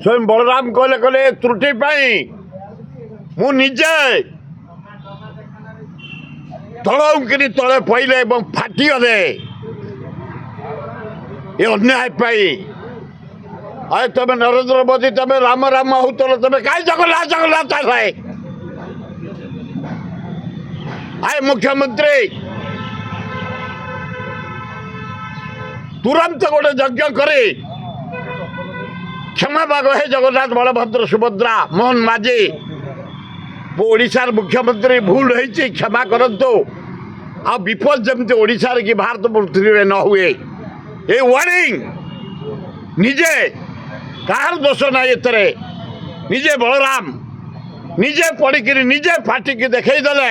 स्वयं बलराम कहले कहले त्रुटि मु निजे तलौकरी तले पड़े फाटीगले ये अन्याय अरे तुम नरेंद्र मोदी तुम राम राम होतल तुम कहीं जगन्नाथ जगन्नाथ है आए मुख्यमंत्री तुरंत गोटे यज्ञ करे क्षमा माग हे जगन्नाथ बलभद्र सुभद्रा मोहन माझी मो ओडिशार मुख्यमंत्री भूल होती क्षमा करंतु आ विपद जमती ओडिशार कि भारत पृथ्वी में न हुए ये वार्निंग निजे कहार दोष ना ये निजे बलराम निजे पड़िकी निजे फाटिकी देखईदे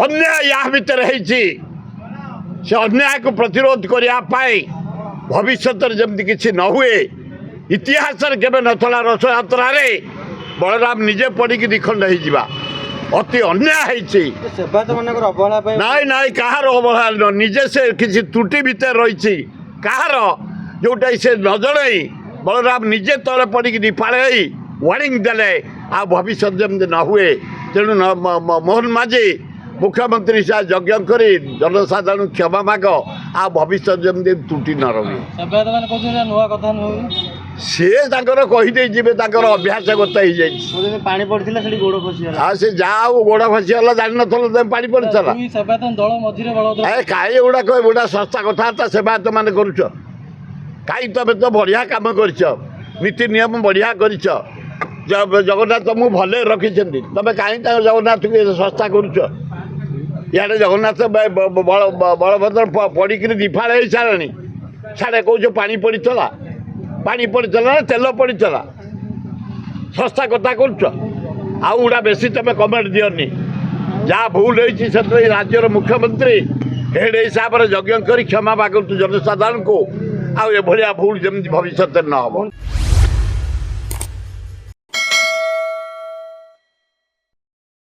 अन्याय या भितर से अन्याय को प्रतिरोध करने भविष्य जमती किसी न हुए इतिहास केवे नथला रथ यात्रा बलराम निजे पड़िकी दिखंड हो अति अन्याय नाई नाई कहार अवहेला निजे से किसी त्रुटि भितर रही कहार जोटा से न जन बलराम निजे तले पड़िकी दीपाड़े वार्निंग देले आ भविष्य जमती न हुए तेणु मोहन माझी मुख्यमंत्री से यज्ञ कर जनसाधारण क्षमा माग आ भविष्य जमती त्रुटि न रही सी कहीदे जी अभ्यास गत हो से जहाँ गोड़ फसीगला जान न पानी पड़ता कहीं गुड़ाक गुड़ा संस्था कथा सेवायत मान कर कहीं तुम तो बढ़िया कम कर नीति नियम बढ़िया कर जगन्नाथ मुझे भले रखी तुम कहीं जगन्नाथ संस्था करुच इे जगन्नाथ बलभद्र पड़िकी दिफाड़ हो सारे साढ़े कौच पानी पड़ता ना तेल पड़ता संस्था कथा कर आउड़ा बेसी तुम कमेंट दियनी जहाँ भूल होती से राज्यर मुख्यमंत्री हेड हिसाब से यज्ञ कर क्षमा मागतु जनसाधारण को आ भूल जमी भविष्य न हो।